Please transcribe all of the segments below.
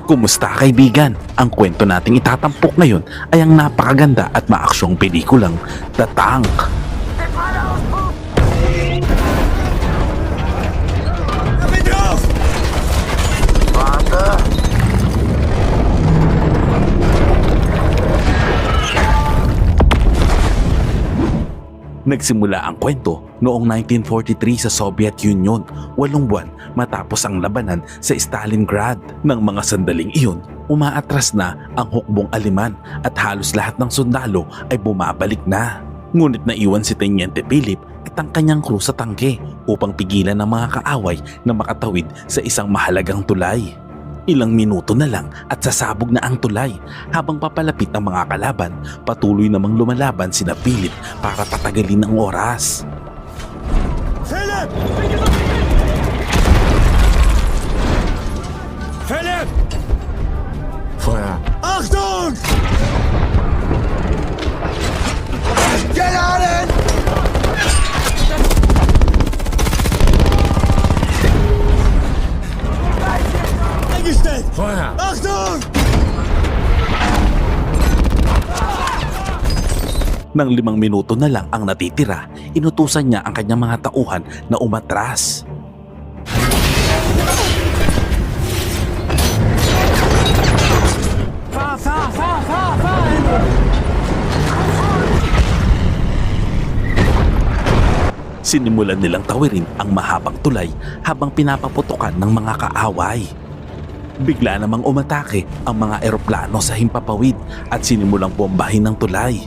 Kumusta kaibigan? Ang kwento nating itatampok ngayon ay ang napakaganda at maaksyong pelikulang The Tank. Nagsimula ang kwento noong 1943 sa Soviet Union, 8 buwan matapos ang labanan sa Stalingrad. Nang mga sandaling iyon, umaatras na ang hukbong Aleman at halos lahat ng sundalo ay bumabalik na. Ngunit naiwan si Teniente Philip at ang kanyang crew sa tangke upang pigilan ang mga kaaway na makatawid sa isang mahalagang tulay. Ilang minuto na lang at sasabog na ang tulay. Habang papalapit ang mga kalaban, patuloy namang lumalaban sina Philip para patagalin ang oras. Philip! Philip! Feuer! Achtung! Geladen! Eingestellt! Feuer! Achtung! Nang 5 minuto na lang ang natitira, inutusan niya ang kanyang mga tauhan na umatras. Sinimulan nilang tawirin ang mahabang tulay habang pinapaputukan ng mga kaaway. Bigla namang umatake ang mga eroplano sa himpapawid at sinimulang bombahin ng tulay.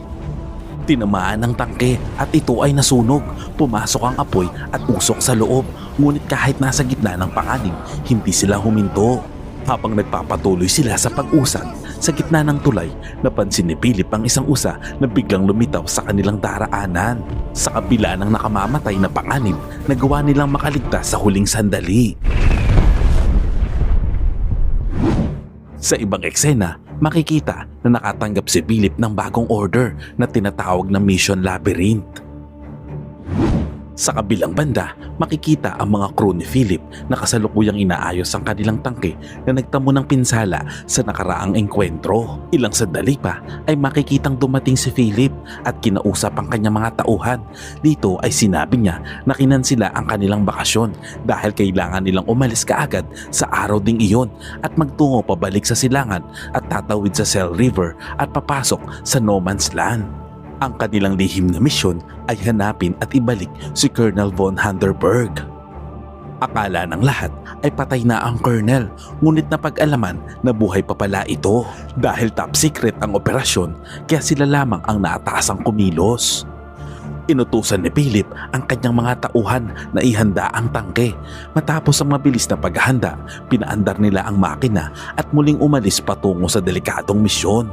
Tinamaan ng tangke at ito ay nasunog. Pumasok ang apoy at usok sa loob, ngunit kahit nasa gitna ng panganib, hindi sila huminto. Habang nagpapatuloy sila sa pag-usad, sa gitna ng tulay, napansin ni Philip ang isang usa na biglang lumitaw sa kanilang daraanan. Sa kabila ng nakamamatay na panganib, nagawa nilang makaligtas sa huling sandali. Sa ibang eksena, makikita na nakatanggap si Philip ng bagong order na tinatawag na Mission Labyrinth. Sa kabilang banda, makikita ang mga crew ni Philip na kasalukuyang inaayos ang kanilang tangke na nagtamo ng pinsala sa nakaraang engkwentro. Ilang sandali pa ay makikitang dumating si Philip at kinausap ang kanyang mga tauhan. Dito ay sinabi niya na kinansila ang kanilang bakasyon dahil kailangan nilang umalis kaagad sa araw ding iyon at magtungo pabalik sa silangan at tatawid sa Cell River at papasok sa No Man's Land. Ang kanilang lihim na misyon ay hanapin at ibalik si Colonel von Hindenburg. Akala ng lahat ay patay na ang Colonel, ngunit napag-alaman na buhay pa pala ito. Dahil top secret ang operasyon, kaya sila lamang ang naatasang kumilos. Inutusan ni Philip ang kanyang mga tauhan na ihanda ang tangke. Matapos ang mabilis na paghahanda, pinaandar nila ang makina at muling umalis patungo sa delikadong misyon.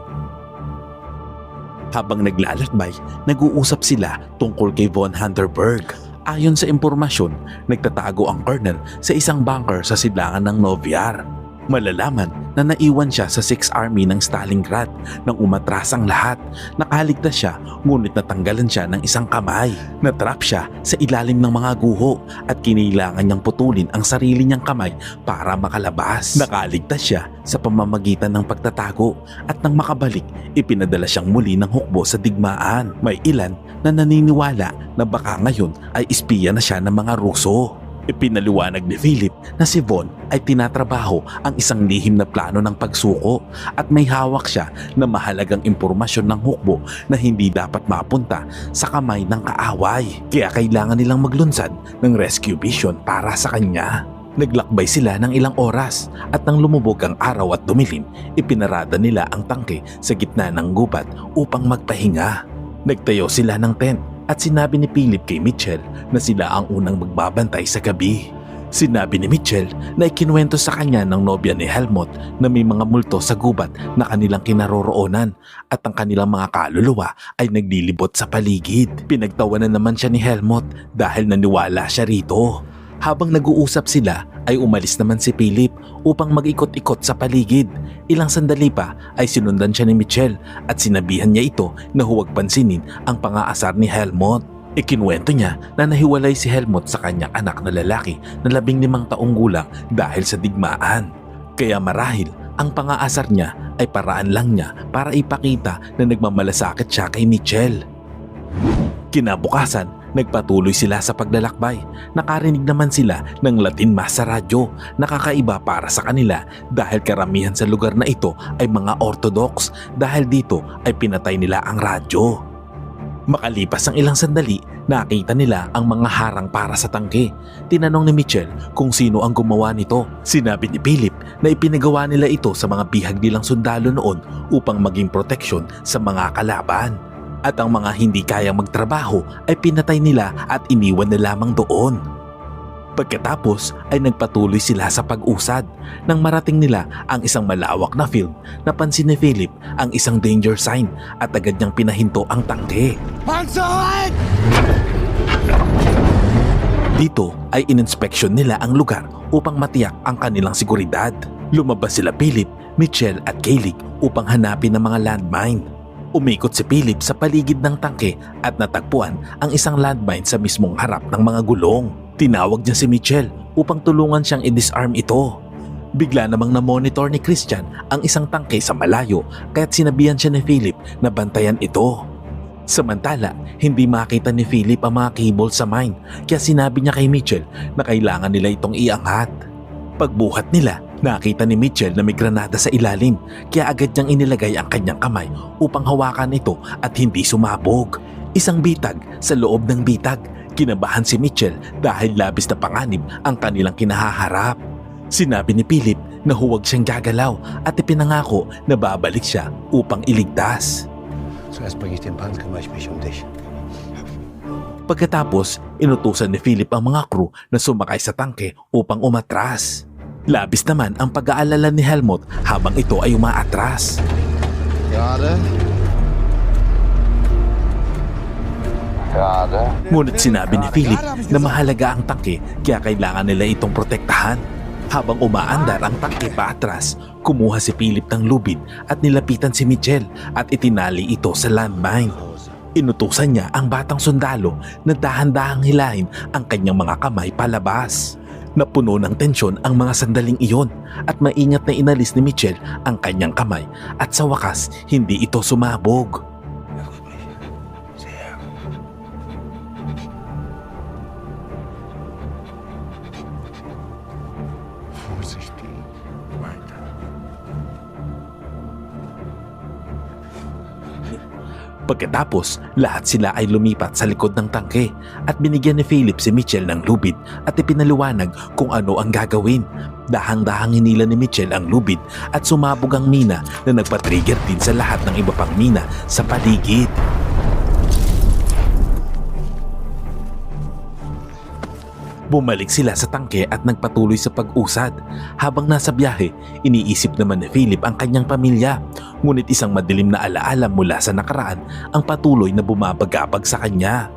Habang naglalakbay, nag-uusap sila tungkol kay von Hindenburg. Ayon sa impormasyon, nagtatago ang colonel sa isang bunker sa silangan ng Novyar. Malalaman na naiwan siya sa 6th Army ng Stalingrad nang umatras ang lahat. Nakaligtas siya, ngunit natanggalan siya ng isang kamay. Natrap siya sa ilalim ng mga guho at kinailangan niyang putulin ang sarili niyang kamay para makalabas. Nakaligtas siya sa pamamagitan ng pagtatago at nang makabalik, ipinadala siyang muli ng hukbo sa digmaan. May ilan na naniniwala na baka ngayon ay espiya na siya ng mga Ruso. Ipinaliwanag ni Philip na si Von ay tinatrabaho ang isang lihim na plano ng pagsuko at may hawak siya na mahalagang impormasyon ng hukbo na hindi dapat mapunta sa kamay ng kaaway. Kaya kailangan nilang maglunsad ng rescue mission para sa kanya. Naglakbay sila ng ilang oras at nang lumubog ang araw at dumilim, ipinarada nila ang tangke sa gitna ng gubat upang magpahinga. Nagtayo sila ng tent at sinabi ni Philip kay Mitchell na sila ang unang magbabantay sa gabi. Sinabi ni Mitchell na ikinuwento sa kanya ng nobya ni Helmut na may mga multo sa gubat na kanilang kinaroroonan at ang kanilang mga kaluluwa ay naglilibot sa paligid. Pinagtawanan naman siya ni Helmut dahil naniwala siya rito. Habang nag-uusap sila ay umalis naman si Philip upang mag-ikot-ikot sa paligid. Ilang sandali pa ay sinundan siya ni Mitchell at sinabihan niya ito na huwag pansinin ang pang-aasar ni Helmut. Ikinuwento niya na nahiwalay si Helmut sa kanyang anak na lalaki na 15 taong gulang dahil sa digmaan. Kaya marahil Ang pangaasar niya ay paraan lang niya para ipakita na nagmamalasakit siya kay Mitchell. Kinabukasan, nagpatuloy sila sa paglalakbay. Nakarinig naman sila ng Latin Mass sa radyo. Nakakaiba para sa kanila dahil karamihan sa lugar na ito ay mga Orthodox, dahil dito ay pinatay nila ang radyo. Makalipas ang ilang sandali, nakita nila ang mga harang para sa tangke. Tinanong ni Mitchell kung sino ang gumawa nito. Sinabi ni Philip na ipinagawa nila ito sa mga bihag nilang sundalo noon upang maging proteksyon sa mga kalaban. At ang mga hindi kayang magtrabaho ay pinatay nila at iniwan na lamang doon. Pagkatapos ay nagpatuloy sila sa pag-usad. Nang marating nila ang isang malawak na field, napansin ni Philip ang isang danger sign at agad niyang pinahinto ang tangke. Pansahan! Dito ay ininspeksyon nila ang lugar upang matiyak ang kanilang seguridad. Lumabas sila Philip, Mitchell at Kaylee upang hanapin ang mga landmine. Umikot si Philip sa paligid ng tangke at natagpuan ang isang landmine sa mismong harap ng mga gulong. Tinawag niya si Mitchell upang tulungan siyang i-disarm ito. Bigla namang na-monitor ni Christian ang isang tangke sa malayo kaya't sinabihan siya ni Philip na bantayan ito. Samantala, hindi makita ni Philip ang mga cable sa mine kaya sinabi niya kay Mitchell na kailangan nila itong iangat. Pagbuhat nila, nakita ni Mitchell na may granada sa ilalim kaya agad niyang inilagay ang kanyang kamay upang hawakan ito at hindi sumabog. Isang bitag sa loob ng bitag. Kinabahan si Mitchell dahil labis na panganib ang kanilang kinahaharap. Sinabi ni Philip na huwag siyang gagalaw at ipinangako na babalik siya upang iligtas. Zuerst bringe ich den Pan, kümmere ich mich um dich. Pagkatapos, inutusan ni Philip ang mga crew na sumakay sa tangke upang umatras. Labis naman ang pag-aalala ni Helmut habang ito ay umaatras. Ngunit sinabi ni Philip na mahalaga ang tangke kaya kailangan nila itong protektahan. Habang umaandar ang tangke paatras, kumuha si Philip ng lubid at nilapitan si Mitchell at itinali ito sa landmine. Inutusan niya ang batang sundalo na dahan-dahang hilahin ang kanyang mga kamay palabas. Napuno ng tensyon ang mga sandaling iyon at maingat na inalis ni Mitchell ang kanyang kamay at sa wakas hindi ito sumabog. Pagkatapos, lahat sila ay lumipat sa likod ng tangke at binigyan ni Philip si Mitchell ng lubid at ipinaliwanag kung ano ang gagawin. Dahang-dahang hinila ni Mitchell ang lubid at sumabog ang mina na nagpa-trigger din sa lahat ng iba pang mina sa paligid. Bumalik sila sa tangke at nagpatuloy sa pag-usad. Habang nasa biyahe, iniisip naman ni Philip ang kanyang pamilya. Ngunit isang madilim na alaala mula sa nakaraan ang patuloy na bumabagabag sa kanya.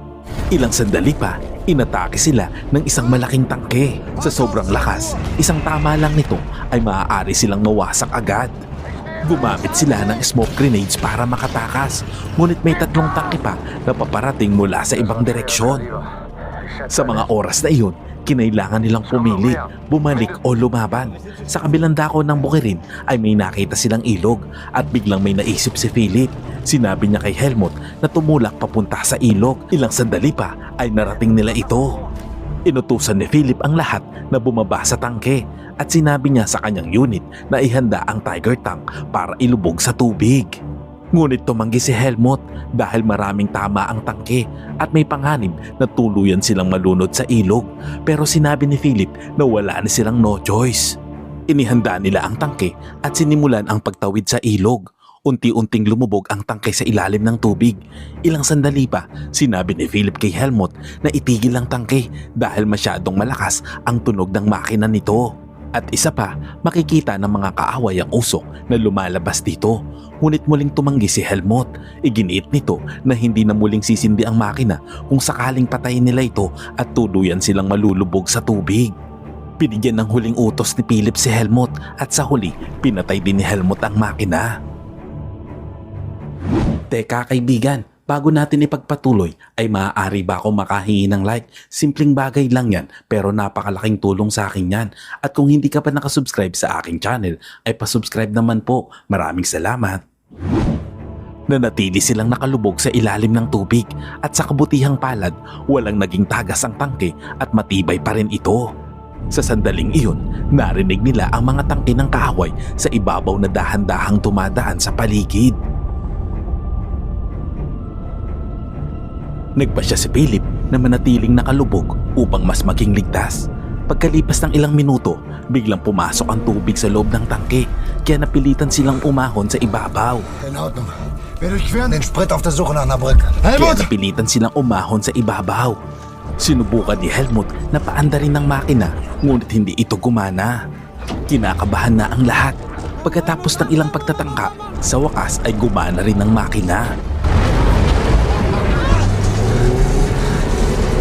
Ilang sandali pa, inatake sila ng isang malaking tangke. Sa sobrang lakas, isang tama lang nito ay maaari silang mawasak agad. Gumamit sila ng smoke grenades para makatakas. Ngunit may 3 tangke pa na paparating mula sa ibang direksyon. Sa mga oras na iyon, kinailangan nilang pumili, bumalik o lumaban. Sa kabilang dako ng bukirin ay may nakita silang ilog at biglang may naisip si Philip. Sinabi niya kay Helmut na tumulak papunta sa ilog. Ilang sandali pa ay narating nila ito. Inutusan ni Philip ang lahat na bumaba sa tangke at sinabi niya sa kanyang unit na ihanda ang Tiger Tank para ilubog sa tubig. Ngunit tumanggi si Helmut dahil maraming tama ang tangke at may panganib na tuluyan silang malunod sa ilog. Pero sinabi ni Philip na wala na silang no choice. Inihanda nila ang tangke at sinimulan ang pagtawid sa ilog. Unti-unting lumubog ang tangke sa ilalim ng tubig. Ilang sandali pa, sinabi ni Philip kay Helmut na itigil ang tangke dahil masyadong malakas ang tunog ng makina nito. At isa pa, makikita ng mga kaaway ang usok na lumalabas dito. Ngunit muling tumanggi si Helmut. Iginiit nito na hindi na muling sisindi ang makina kung sakaling patayin nila ito at tuluyan silang malulubog sa tubig. Binigyan ng huling utos ni Philip si Helmut at sa huli, pinatay din ni Helmut ang makina. Teka kaibigan, Bago natin ipagpatuloy ay maaari ba akong makahingi ng like? Simpleng bagay lang yan pero napakalaking tulong sa akin yan. At kung hindi ka pa nakasubscribe sa aking channel ay pasubscribe naman po. Maraming salamat. Nanatili silang nakalubog sa ilalim ng tubig at sa kabutihang palad walang naging tagas ang tangke at matibay pa rin ito. Sa sandaling iyon, narinig nila ang mga tangke ng kaaway sa ibabaw na dahan-dahang tumadaan sa paligid. Nagpasya si Philip na manatiling nakalubog upang mas maging ligtas. Pagkalipas ng ilang minuto, biglang pumasok ang tubig sa loob ng tangke kaya napilitan silang umahon sa ibabaw. In Ordnung. Wir durchqueren den Sprit auf der Suche nach einer Brücke. Kaya napilitan silang umahon sa ibabaw. Sinubukan ni Helmut na paandarin ng makina ngunit hindi ito gumana. Kinakabahan na ang lahat. Pagkatapos ng ilang pagtatangka, sa wakas ay gumana rin ang makina.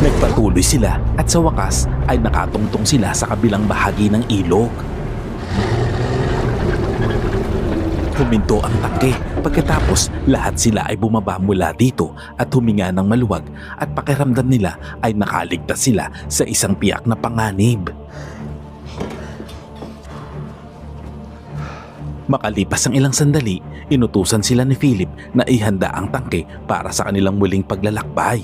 Nagpatuloy sila at sa wakas ay nakatungtong sila sa kabilang bahagi ng ilog. Huminto ang tangke pagkatapos lahat sila ay bumaba mula dito at huminga ng maluwag at pakiramdam nila ay nakaligtas sila sa isang piyak na panganib. Makalipas ang ilang sandali, inutusan sila ni Philip na ihanda ang tangke para sa kanilang muling paglalakbay.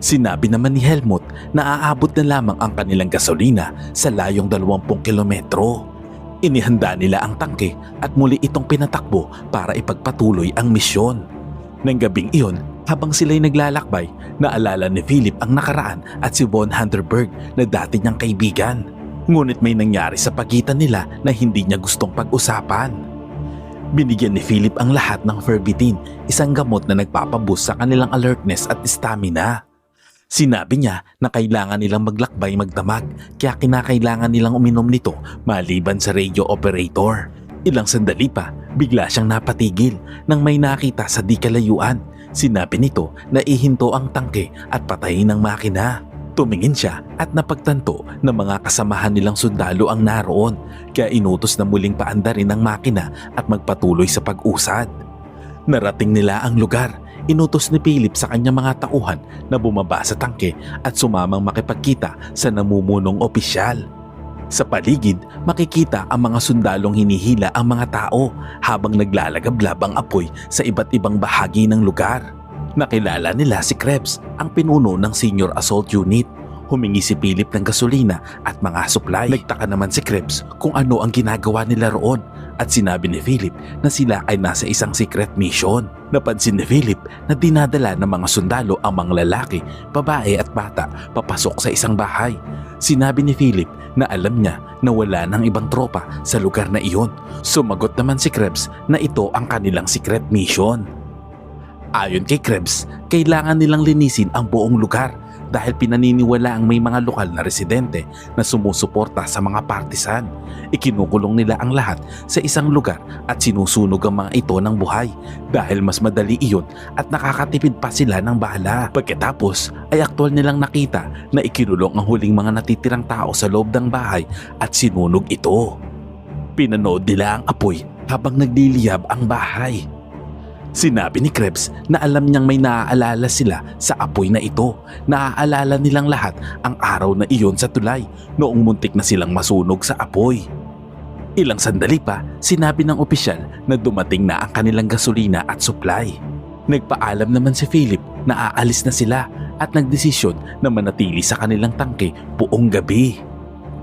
Sinabi naman ni Helmut na aabot na lamang ang kanilang gasolina sa layong 20 kilometro. Inihanda nila ang tangke at muli itong pinatakbo para ipagpatuloy ang misyon. Nang gabing iyon, habang sila'y naglalakbay, naalala ni Philip ang nakaraan at si Von Handerberg na dati niyang kaibigan. Ngunit may nangyari sa pagitan nila na hindi niya gustong pag-usapan. Binigyan ni Philip ang lahat ng Ferbitin, isang gamot na nagpapaboost sa kanilang alertness at stamina. Sinabi niya na kailangan nilang maglakbay magdamag kaya kinakailangan nilang uminom nito maliban sa radio operator. Ilang sandali pa, bigla siyang napatigil nang may nakita sa di kalayuan. Sinabi nito na ihinto ang tangke at patayin ang makina. Tumingin siya at napagtanto na mga kasamahan nilang sundalo ang naroon kaya inutos na muling paandarin ang makina at magpatuloy sa pag-usad. Narating nila ang lugar. Inutos ni Philip sa kanyang mga tauhan na bumaba sa tangke at sumamang makipagkita sa namumunong opisyal. Sa paligid, makikita ang mga sundalong hinihila ang mga tao habang naglalagablab ang apoy sa iba't ibang bahagi ng lugar. Nakilala nila si Krebs, ang pinuno ng Senior Assault Unit. Humingi si Philip ng gasolina at mga supply. Nagtaka naman si Krebs kung ano ang ginagawa nila roon at sinabi ni Philip na sila ay nasa isang secret mission. Napansin ni Philip na dinadala ng mga sundalo ang mga lalaki, babae at bata papasok sa isang bahay. Sinabi ni Philip na alam niya na wala ng ibang tropa sa lugar na iyon. Sumagot naman si Krebs na ito ang kanilang secret mission. Ayon kay Krebs, kailangan nilang linisin ang buong lugar dahil pinaniniwala ang may mga lokal na residente na sumusuporta sa mga partisan. Ikinukulong nila ang lahat sa isang lugar at sinusunog ang mga ito ng buhay dahil mas madali iyon at nakakatipid pa sila ng bala. Pagkatapos ay aktwal nilang nakita na ikinulong ang huling mga natitirang tao sa loob ng bahay at sinunog ito. Pinanood nila ang apoy habang nagliliyab ang bahay. Sinabi ni Krebs na alam niyang may naaalala sila sa apoy na ito. Naaalala nilang lahat ang araw na iyon sa tulay noong muntik na silang masunog sa apoy. Ilang sandali pa, sinabi ng opisyal na dumating na ang kanilang gasolina at supply. Nagpaalam naman si Philip na aalis na sila at nagdesisyon na manatili sa kanilang tangke buong gabi.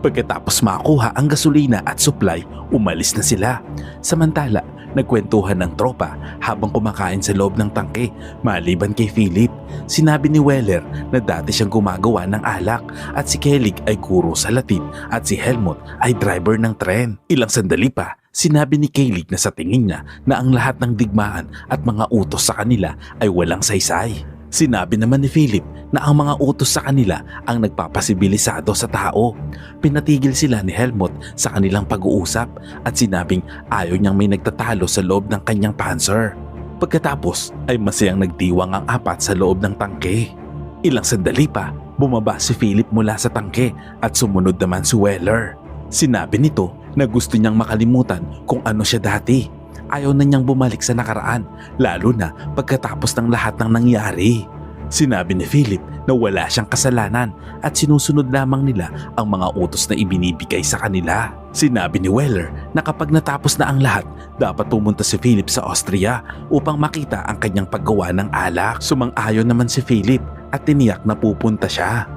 Pagkatapos makuha ang gasolina at supply, umalis na sila. Samantala, nagkwentuhan ng tropa habang kumakain sa loob ng tangke maliban kay Philip. Sinabi ni Weller na dati siyang gumagawa ng alak at si Kelly ay guro sa Latin at si Helmut ay driver ng tren. Ilang sandali pa, sinabi ni Kelly na sa tingin niya na ang lahat ng digmaan at mga utos sa kanila ay walang saysay. Sinabi naman ni Philip na ang mga utos sa kanila ang nagpapasibilisado sa tao. Pinatigil sila ni Helmut sa kanilang pag-uusap at sinabing ayaw niyang may nagtatalo sa loob ng kanyang Panzer. Pagkatapos ay masayang nagdiwang ang apat sa loob ng tangke. Ilang sandali pa, bumaba si Philip mula sa tangke at sumunod naman si Weller. Sinabi nito na gusto niyang makalimutan kung ano siya dati ayaw na niyang bumalik sa nakaraan, lalo na pagkatapos ng lahat ng nangyari. Sinabi ni Philip na wala siyang kasalanan at sinusunod lamang nila ang mga utos na ibinibigay sa kanila. Sinabi ni Weller na kapag natapos na ang lahat, dapat pumunta si Philip sa Austria upang makita ang kanyang paggawa ng alak. Sumang-ayon naman si Philip at tiniyak na pupunta siya.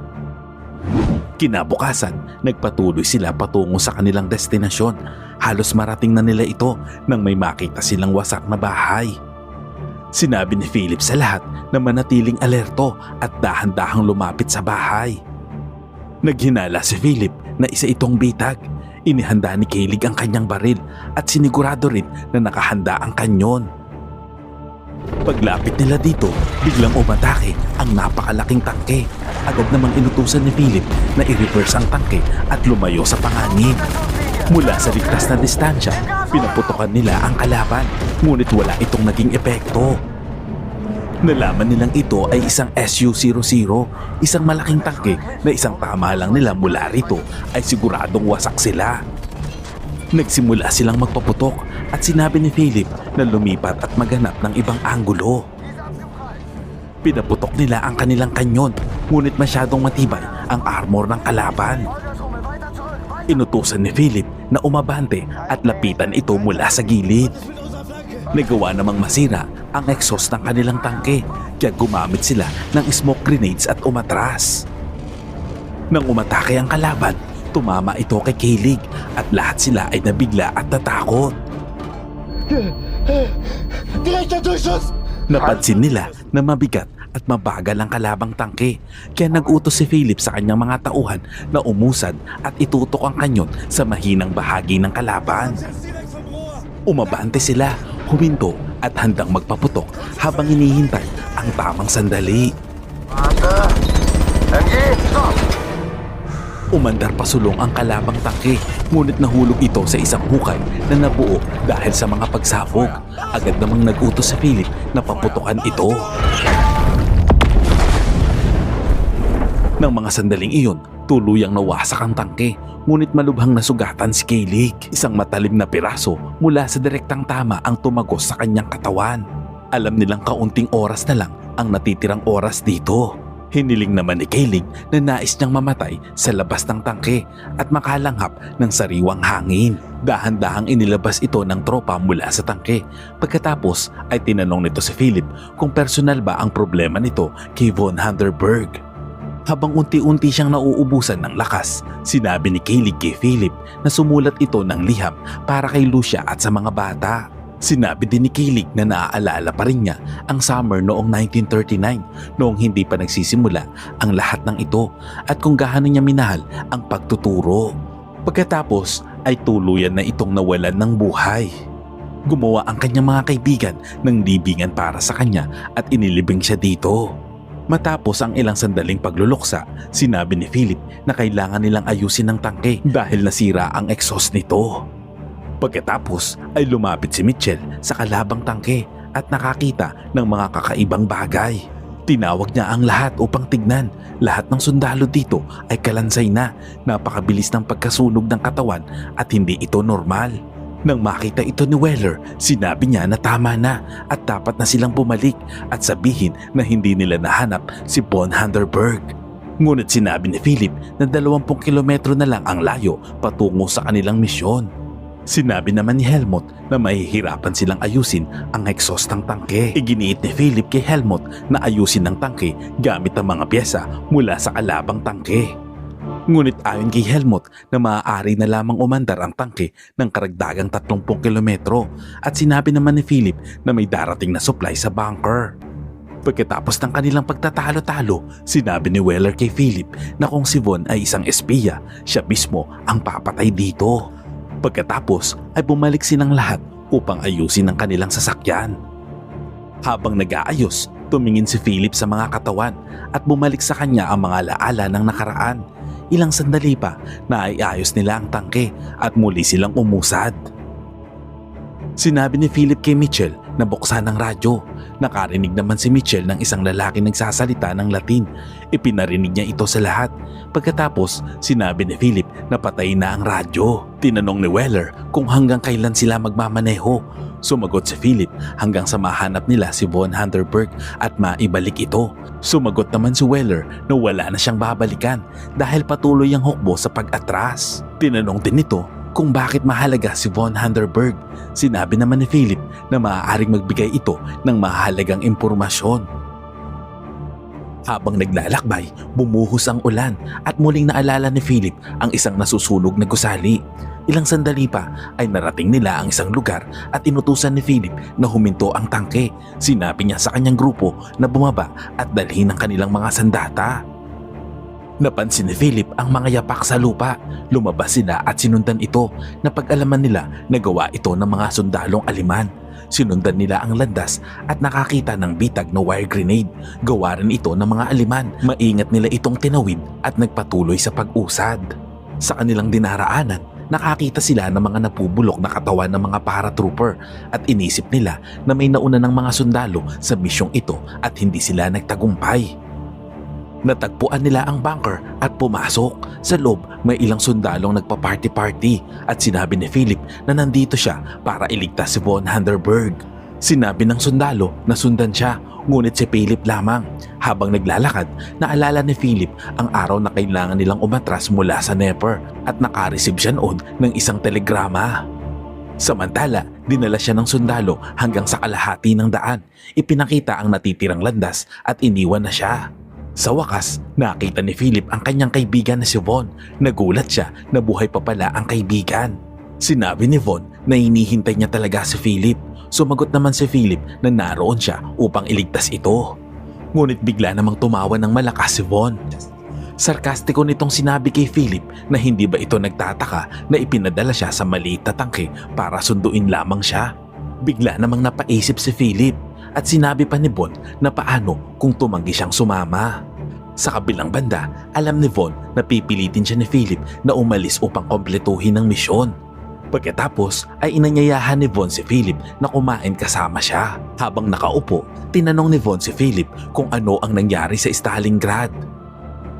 Kinabukasan, nagpatuloy sila patungo sa kanilang destinasyon. Halos marating na nila ito nang may makita silang wasak na bahay. Sinabi ni Philip sa lahat na manatiling alerto at dahan-dahang lumapit sa bahay. Naghinala si Philip na isa itong bitag. Inihanda ni Kayleigh ang kanyang baril at sinigurado rin na nakahanda ang kanyon. Paglapit nila dito, biglang umatake ang napakalaking tangke. Agad namang inutusan ni Philip na i-reverse ang tangke at lumayo sa panganib. Mula sa ligtas na distansya, pinaputokan nila ang kalaban, ngunit wala itong naging epekto. Nalaman nilang ito ay isang Su-00, isang malaking tangke na isang tama lang nila mula rito ay siguradong wasak sila. Nagsimula silang magpaputok at sinabi ni Philip na lumipat at maghanap ng ibang anggulo. Pinaputok nila ang kanilang kanyon, ngunit masyadong matibay ang armor ng kalaban. Inutusan ni Philip na umabante at lapitan ito mula sa gilid. Nagawa namang masira ang exhaust ng kanilang tangke, kaya gumamit sila ng smoke grenades at umatras. Nang umatake ang kalaban, tumama ito kay Kayleigh at lahat sila ay nabigla at natakot. Direkter Durchschuss! Napansin nila na mabigat at mabagal ang kalabang tangke, kaya nag-utos si Philip sa kanyang mga tauhan na umusad at itutok ang kanyon sa mahinang bahagi ng kalaban. Umabante sila, huminto at handang magpaputok habang hinihintay ang tamang sandali. Umandar pasulong ang kalabang tangke, ngunit nahulog ito sa isang hukay na nabuo dahil sa mga pagsabog. Agad namang nag-utos si Philip na paputukan ito. Nang mga sandaling iyon, tuluyang nawasak ang tangke, ngunit malubhang nasugatan si Kayleigh. Isang matalim na piraso mula sa direktang tama ang tumagos sa kanyang katawan. Alam nilang kaunting oras na lang ang natitirang oras dito. Hiniling naman ni Kayleigh na nais niyang mamatay sa labas ng tangke at makalanghap ng sariwang hangin. Dahan-dahang inilabas ito ng tropa mula sa tangke. Pagkatapos ay tinanong nito si Philip kung personal ba ang problema nito kay von Handerberg. Habang unti-unti siyang nauubusan ng lakas, sinabi ni Kayleigh kay Philip na sumulat ito ng liham para kay Lucia at sa mga bata. Sinabi din ni Kayleigh na naaalala pa rin niya ang summer noong 1939 noong hindi pa nagsisimula ang lahat ng ito at kung gaano niya minahal ang pagtuturo. Pagkatapos ay tuluyan na itong nawalan ng buhay. Gumawa ang kanyang mga kaibigan ng libingan para sa kanya at inilibing siya dito. Matapos ang ilang sandaling pagluluksa, sinabi ni Philip na kailangan nilang ayusin ang tangke dahil nasira ang exhaust nito. Pagkatapos ay lumapit si Mitchell sa kalabang tangke at nakakita ng mga kakaibang bagay. Tinawag niya ang lahat upang tignan. Lahat ng sundalo dito ay kalansay na, napakabilis ng pagkasunog ng katawan at hindi ito normal. Nang makita ito ni Weller, sinabi niya na tama na at dapat na silang bumalik at sabihin na hindi nila nahanap si von Handerberg. Ngunit sinabi ni Philip na 20 kilometro na lang ang layo patungo sa kanilang misyon. Sinabi naman ni Helmut na mahihirapan silang ayusin ang exhaust ng tangke. Iginiit ni Philip kay Helmut na ayusin ang tangke gamit ang mga pyesa mula sa kalabang tangke. Ngunit ayon kay Helmut na maaari na lamang umandar ang tangke ng karagdagang 30 kilometro at sinabi naman ni Philip na may darating na supply sa bunker. Pagkatapos ng kanilang pagtatalo-talo, sinabi ni Weller kay Philip na kung si Von ay isang espiya, siya mismo ang papatay dito. Pagkatapos ay bumalik silang lahat upang ayusin ang kanilang sasakyan. Habang nag-aayos, tumingin si Philip sa mga katawan at bumalik sa kanya ang mga laala ng nakaraan. Ilang sandali pa na iayos nila ang tangke at muli silang umusad. Sinabi ni Philip kay Mitchell na buksan ang radyo. Nakarinig naman si Mitchell ng isang lalaki nagsasalita ng Latin. Ipinarinig niya ito sa lahat. Pagkatapos, sinabi ni Philip na patayin na ang radyo. Tinanong ni Weller kung hanggang kailan sila magmamaneho. Sumagot si Philip hanggang sa mahanap nila si Von Handerberg at maibalik ito. Sumagot naman si Weller na wala na siyang babalikan dahil patuloy ang hukbo sa pag-atras. Tinanong din ito kung bakit mahalaga si Von Handerberg. Sinabi naman ni Philip na maaaring magbigay ito ng mahalagang impormasyon. Habang naglalakbay, bumuhos ang ulan at muling naalala ni Philip ang isang nasusunog na gusali. Ilang sandali pa ay narating nila ang isang lugar at inutusan ni Philip na huminto ang tangke. Sinabi niya sa kanyang grupo na bumaba at dalhin ang kanilang mga sandata. Napansin ni Philip ang mga yapak sa lupa. Lumabas sila at sinundan ito. Napag-alaman nila na gawa ito ng mga sundalong Aleman. Sinundan nila ang landas at nakakita ng bitag na wire grenade. Gawa rin ito ng mga Aleman. Maingat nila itong tinawid at nagpatuloy sa pag-usad. Sa kanilang dinaraanan, nakakita sila ng mga napubulok na katawan ng mga paratrooper at inisip nila na may nauna ng mga sundalo sa misyong ito at hindi sila nagtagumpay. Natagpuan nila ang bunker at pumasok. Sa loob may ilang sundalong nagpa-party-party at sinabi ni Philip na nandito siya para iligtas si Von Handerberg. Sinabi ng sundalo na sundan siya, ngunit si Philip lamang. Habang naglalakad, naalala ni Philip ang araw na kailangan nilang umatras mula sa Neper at nakareceive siya noon ng isang telegrama. Samantala, dinala siya ng sundalo hanggang sa kalahati ng daan. Ipinakita ang natitirang landas at iniwan na siya. Sa wakas, nakita ni Philip ang kanyang kaibigan na si Von. Nagulat siya na buhay pa pala ang kaibigan. Sinabi ni Von na hinihintay niya talaga si Philip. Sumagot naman si Philip na naroon siya upang iligtas ito. Ngunit bigla namang tumawa ng malakas si Von. Sarkastiko nitong sinabi kay Philip na hindi ba ito nagtataka na ipinadala siya sa maliit na tangke para sunduin lamang siya. Bigla namang napaisip si Philip at sinabi pa ni Von na paano kung tumanggi siyang sumama. Sa kabilang banda, alam ni Von na pipilitin siya ni Philip na umalis upang kompletuhin ang misyon. Pagkatapos ay inanyayahan ni Von si Philip na kumain kasama siya. Habang nakaupo, tinanong ni Von si Philip kung ano ang nangyari sa Stalingrad.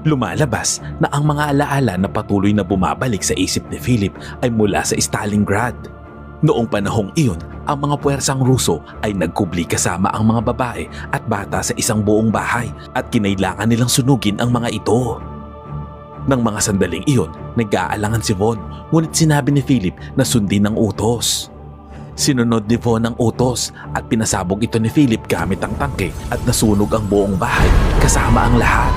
Lumalabas na ang mga alaala na patuloy na bumabalik sa isip ni Philip ay mula sa Stalingrad. Noong panahong iyon, ang mga puwersang Ruso ay nagkubli kasama ang mga babae at bata sa isang buong bahay at kinailangan nilang sunugin ang mga ito. Nang mga sandaling iyon, nag-aalangan si Von, ngunit sinabi ni Philip na sundin ang utos. Sinunod ni Von ang utos at pinasabog ito ni Philip gamit ang tangke at nasunog ang buong bahay kasama ang lahat.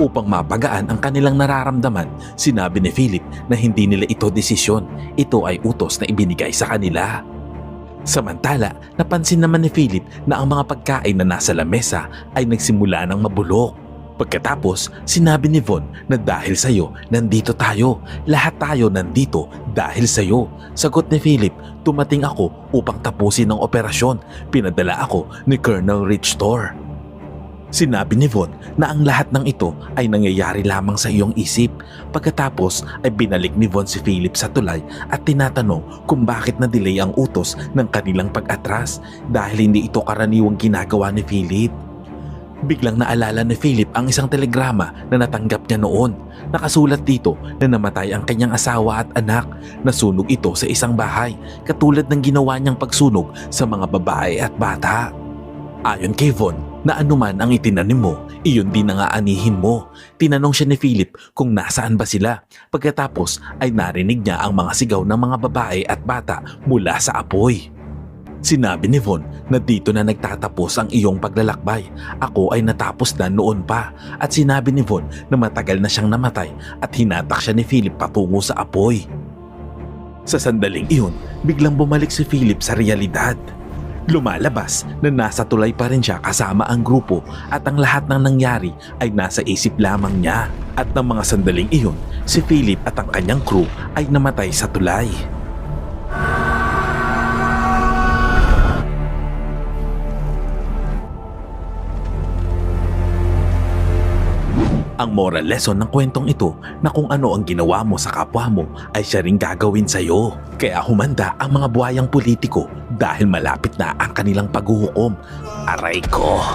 Upang mapagaan ang kanilang nararamdaman, sinabi ni Philip na hindi nila ito desisyon, ito ay utos na ibinigay sa kanila. Samantala, napansin naman ni Philip na ang mga pagkain na nasa lamesa ay nagsimula ng mabulok. Pagkatapos, sinabi ni Von na dahil sa'yo, nandito tayo. Lahat tayo nandito dahil sa'yo. Sagot ni Philip, tumating ako upang tapusin ang operasyon. Pinadala ako ni Colonel Richter. Sinabi ni Von na ang lahat ng ito ay nangyayari lamang sa iyong isip. Pagkatapos ay binalik ni Von si Philip sa tulay at tinatanong kung bakit na-delay ang utos ng kanilang pag-atras dahil hindi ito karaniwang ginagawa ni Philip. Biglang naalala ni Philip ang isang telegrama na natanggap niya noon. Nakasulat dito na namatay ang kanyang asawa at anak. Nasunog ito sa isang bahay katulad ng ginawa niyang pagsunog sa mga babae at bata. Ayon kay Von, na anuman ang itinanim mo, iyon din ang aanihin mo. Tinanong siya ni Philip kung nasaan ba sila. Pagkatapos ay narinig niya ang mga sigaw ng mga babae at bata mula sa apoy. Sinabi ni Von na dito na nagtatapos ang iyong paglalakbay. Ako ay natapos na noon pa. At sinabi ni Von na matagal na siyang namatay at hinatak siya ni Philip patungo sa apoy. Sa sandaling iyon, biglang bumalik si Philip sa realidad. Lumalabas na nasa tulay pa rin siya kasama ang grupo at ang lahat ng nangyari ay nasa isip lamang niya. At ng mga sandaling iyon, si Philip at ang kanyang crew ay namatay sa tulay. Ang moral lesson ng kwentong ito na kung ano ang ginawa mo sa kapwa mo ay siya ring gagawin sa iyo. Kaya humanda ang mga buhayang politiko dahil malapit na ang kanilang paghuhukom. Aray ko!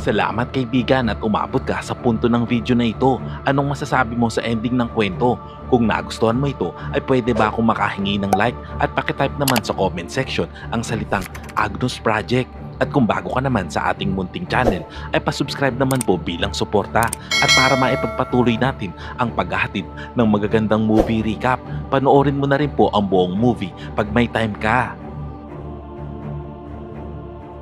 Salamat kaibigan at umabot ka sa punto ng video na ito. Anong masasabi mo sa ending ng kwento? Kung nagustuhan mo ito, ay pwede ba akong makahingi ng like at pakitype naman sa comment section ang salitang Agnus Project. At kung bago ka naman sa ating munting channel, ay pasubscribe naman po bilang suporta. At para maipagpatuloy natin ang paghahatid ng magagandang movie recap, panoorin mo na rin po ang buong movie pag may time ka.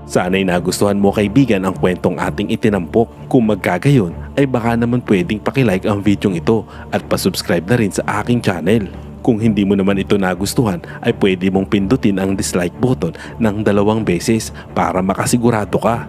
Sana'y nagustuhan mo kaibigan ang kwentong ating itinampok. Kung magkagayon ay baka naman pwedeng pakilike ang videong ito at pasubscribe na rin sa aking channel. Kung hindi mo naman ito nagustuhan ay pwede mong pindutin ang dislike button ng 2 beses para makasigurado ka.